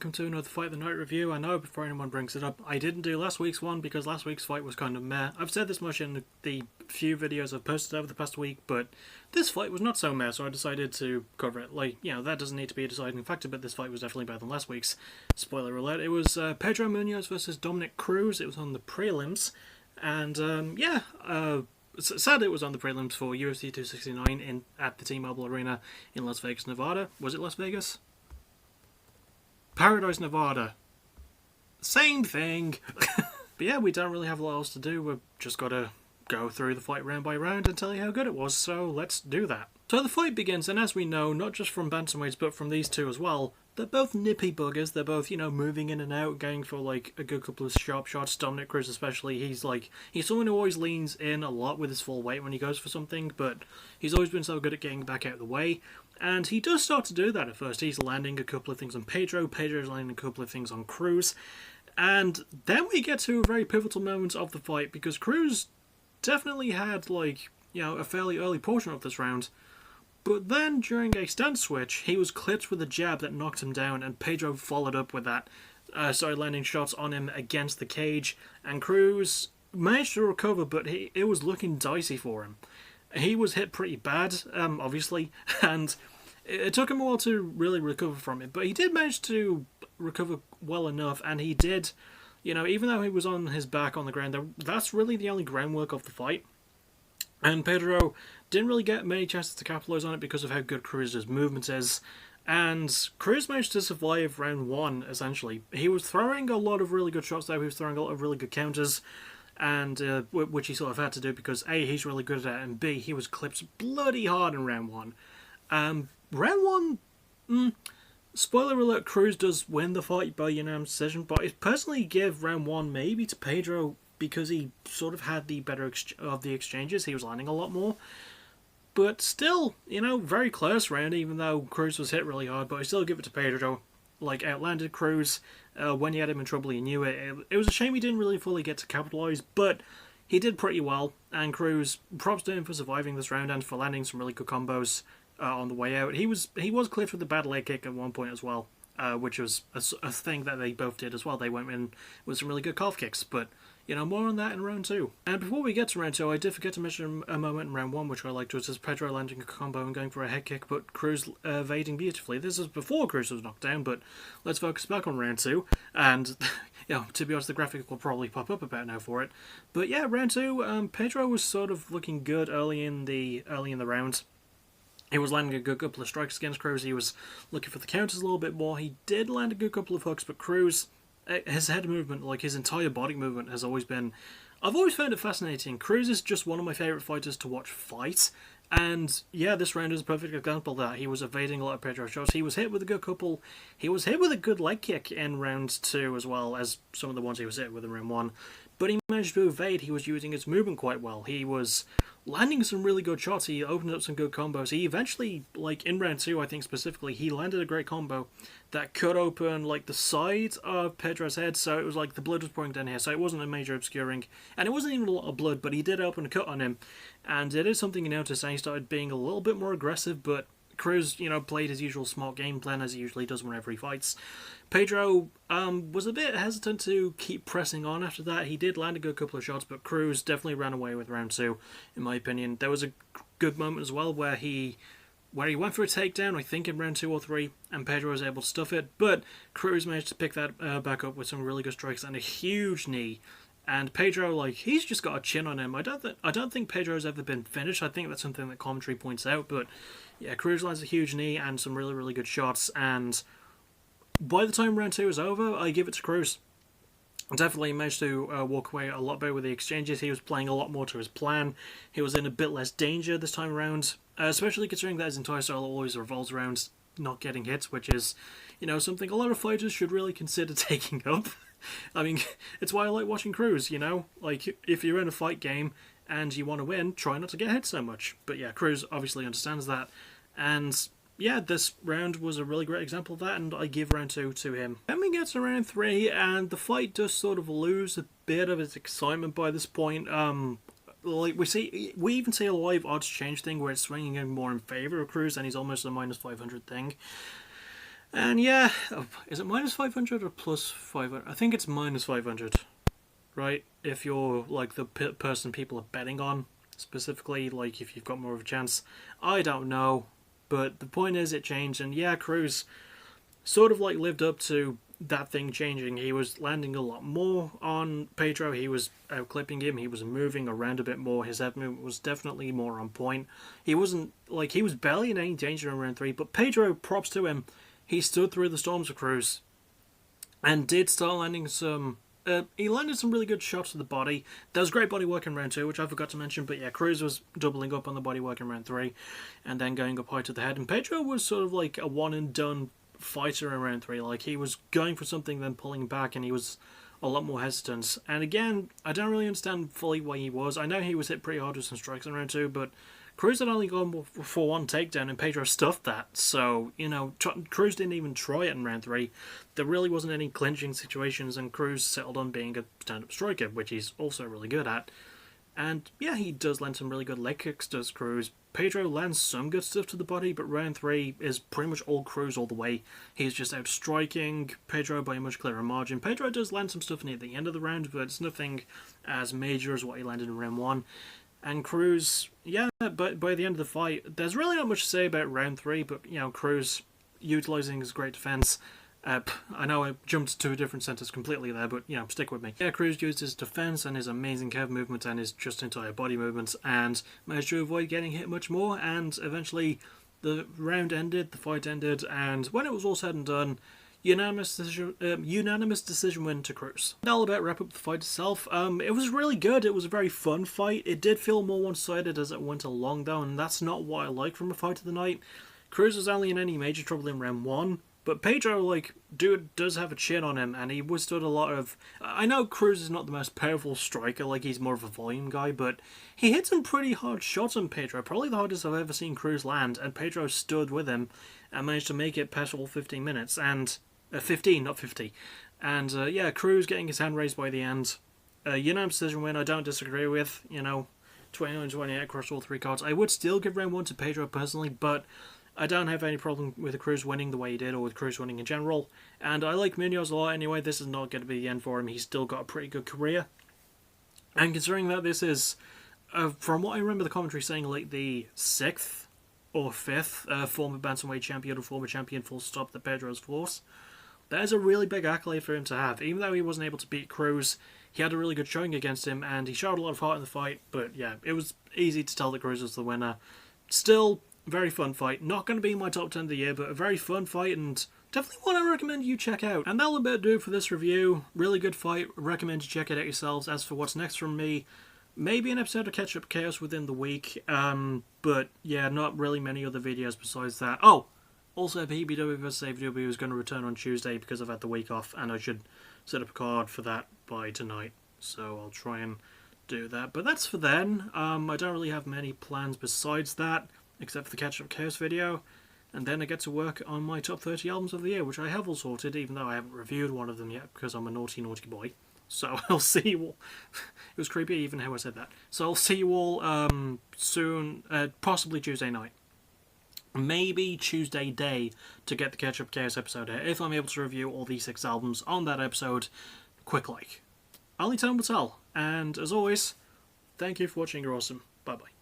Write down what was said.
welcome to another Fight of the Night review. I know before anyone brings it up, I didn't do last week's one because last week's fight was kind of meh. I've said this much in the few videos I've posted over the past week, but this fight was not so meh, so I decided to cover it. Like, you know, that doesn't need to be a deciding factor, but this fight was definitely better than last week's. Spoiler alert, it was Pedro Munhoz versus Dominick Cruz. It was on the prelims, and sad it was on the prelims for UFC 269 at the T-Mobile Arena in Las Vegas, Nevada. Was it Las Vegas? Paradise, Nevada. Same thing. But yeah, we don't really have a lot else to do. We've just got to go through the fight round by round and tell you how good it was, so let's do that. So the fight begins, and as we know, not just from bantamweights, but from these two as well, they're both nippy buggers. They're both, you know, moving in and out, going for like a good couple of sharp shots. Dominick Cruz especially, he's someone who always leans in a lot with his full weight when he goes for something, but he's always been so good at getting back out of the way. And he does start to do that at first. He's landing a couple of things on Pedro. Pedro's landing a couple of things on Cruz. And then we get to a very pivotal moment of the fight, because Cruz definitely had, like, you know, a fairly early portion of this round. But then, during a stance switch, he was clipped with a jab that knocked him down, and Pedro followed up with that. Started landing shots on him against the cage, and Cruz managed to recover, but it was looking dicey for him. He was hit pretty bad, obviously, and it took him a while to really recover from it, but he did manage to recover well enough, and he did, you know, even though he was on his back on the ground, that's really the only groundwork of the fight. And Pedro didn't really get many chances to capitalize on it because of how good Cruz's movement is. And Cruz managed to survive round one, essentially. He was throwing a lot of really good shots there. He was throwing a lot of really good counters, and which he sort of had to do because A, he's really good at it, and B, he was clipped bloody hard in round one. Round one, spoiler alert, Cruz does win the fight by unanimous decision, but I personally give round one maybe to Pedro, because he sort of had the better of the exchanges. He was landing a lot more. But still, you know, very close round, even though Cruz was hit really hard. But I still give it to Pedro. Like, outlanded Cruz. When he had him in trouble, he knew it. It was a shame he didn't really fully get to capitalise, but he did pretty well. And Cruz, props to him for surviving this round and for landing some really good combos on the way out. He was clipped with a bad leg kick at one point as well, which was a thing that they both did as well. They went in with some really good calf kicks, but you know, more on that in round two. And before we get to round two, I did forget to mention a moment in round one which I liked, which is Pedro landing a combo and going for a head kick, but Cruz evading beautifully. This is before Cruz was knocked down, but let's focus back on round two. And, you know, to be honest, the graphic will probably pop up about now for it. But yeah, round two, Pedro was sort of looking good early in the round. He was landing a good couple of strikes against Cruz. He was looking for the counters a little bit more. He did land a good couple of hooks, but Cruz, his head movement, like his entire body movement, has always been... I've always found it fascinating. Cruz is just one of my favourite fighters to watch fight. And yeah, this round is a perfect example of that. He was evading a lot of Pedro's shots. He was hit with a good couple. He was hit with a good leg kick in round two, as well as some of the ones he was hit with in round one. But he managed to evade. He was using his movement quite well. He was landing some really good shots. He opened up some good combos. He eventually, like in round two, I think specifically, he landed a great combo that could open like the side of Pedro's head, so it was like the blood was pouring down here, so it wasn't a major obscuring, and it wasn't even a lot of blood, but he did open a cut on him, and it is something you notice, and he started being a little bit more aggressive, but Cruz, you know, played his usual smart game plan as he usually does whenever he fights. Pedro was a bit hesitant to keep pressing on after that. He did land a good couple of shots, but Cruz definitely ran away with round two, in my opinion. There was a good moment as well where he went for a takedown, I think in round two or three, and Pedro was able to stuff it, but Cruz managed to pick that back up with some really good strikes and a huge knee. And Pedro, like, he's just got a chin on him. I don't think Pedro's ever been finished. I think that's something that commentary points out, but yeah, Cruz lands a huge knee and some really, really good shots, and by the time round two is over, I give it to Cruz. Definitely managed to walk away a lot better with the exchanges. He was playing a lot more to his plan. He was in a bit less danger this time around, especially considering that his entire style always revolves around not getting hits, which is, you know, something a lot of fighters should really consider taking up. I mean, it's why I like watching Cruz, you know? Like, if you're in a fight game and you want to win, try not to get hit so much. But yeah, Cruz obviously understands that, and yeah, this round was a really great example of that, and I give round two to him. Then we get to round three, and the fight does sort of lose a bit of its excitement by this point. Like we even see a live odds change thing where it's swinging in more in favour of Cruz, and he's almost a -500 thing. And yeah, is it minus 500 or plus 500? I think it's minus 500, right? If you're like the person people are betting on, specifically, like if you've got more of a chance. I don't know, but the point is it changed, and yeah, Cruz sort of like lived up to that thing changing. He was landing a lot more on Pedro, he was outclipping him, he was moving around a bit more, his head movement was definitely more on point. He wasn't, like, he was barely in any danger in round 3, but Pedro, props to him, he stood through the storms of Cruz and did start landing some he landed some really good shots to the body. There was great body work in round 2, which I forgot to mention, but yeah, Cruz was doubling up on the body work in round 3 and then going up high to the head, and Pedro was sort of like a one and done fighter in round 3. Like, he was going for something then pulling back, and he was a lot more hesitant. And again, I don't really understand fully why he was. I know he was hit pretty hard with some strikes in round 2, but Cruz had only gone for one takedown, and Pedro stuffed that. So, you know, Cruz didn't even try it in round 3. There really wasn't any clinching situations, and Cruz settled on being a stand-up striker, which he's also really good at. And yeah, he does land some really good leg kicks, does Cruz. Pedro lands some good stuff to the body, but round 3 is pretty much all Cruz all the way. He's just out striking Pedro by a much clearer margin. Pedro does land some stuff near the end of the round, but it's nothing as major as what he landed in round 1. And Cruz, yeah, but by the end of the fight, there's really not much to say about round 3, but, you know, Cruz utilising his great defence. I know I jumped to a different sentence completely there, but, you know, stick with me. Yeah, Cruz used his defence and his amazing curve movement and his just entire body movements and managed to avoid getting hit much more, and eventually the round ended, the fight ended, and when it was all said and done, unanimous decision win to Cruz. Now about wrap up the fight itself. It was really good. It was a very fun fight. It did feel more one-sided as it went along though, and that's not what I like from a fight of the night. Cruz was only in any major trouble in round 1, but Pedro, like, dude does have a chin on him, and he withstood a lot of... I know Cruz is not the most powerful striker, like, he's more of a volume guy, but he hit some pretty hard shots on Pedro, probably the hardest I've ever seen Cruz land, and Pedro stood with him and managed to make it past all 15 minutes, and... 15, not 50. And, yeah, Cruz getting his hand raised by the end. Unanimous decision win, I don't disagree with, you know, 29-28 across all 3 cards. I would still give round 1 to Pedro personally, but I don't have any problem with Cruz winning the way he did, or with Cruz winning in general. And I like Munhoz a lot anyway. This is not going to be the end for him. He's still got a pretty good career. And considering that this is, from what I remember the commentary saying, like the 6th or 5th former Bantamweight champion or former champion full stop that Pedro's forced, that is a really big accolade for him to have. Even though he wasn't able to beat Cruz, he had a really good showing against him, and he showed a lot of heart in the fight. But yeah, it was easy to tell that Cruz was the winner. Still, very fun fight. Not going to be my top 10 of the year, but a very fun fight, and definitely one I recommend you check out. And that'll about do it for this review. Really good fight. Recommend you check it out yourselves. As for what's next from me, maybe an episode of Catch Up Chaos within the week. But yeah, not really many other videos besides that. Oh! Also, PBW vs AVW is going to return on Tuesday because I've had the week off, and I should set up a card for that by tonight. So I'll try and do that. But that's for then. I don't really have many plans besides that, except for the Catch Up Chaos video. And then I get to work on my top 30 albums of the year, which I have all sorted, even though I haven't reviewed one of them yet, because I'm a naughty, naughty boy. So I'll see you all. It was creepy even how I said that. So I'll see you all soon, possibly Tuesday night. Maybe Tuesday day to get the Catch Up Chaos episode out, if I'm able to review all these 6 albums on that episode, quick like. Only time will tell, and as always, thank you for watching, you're awesome, bye bye.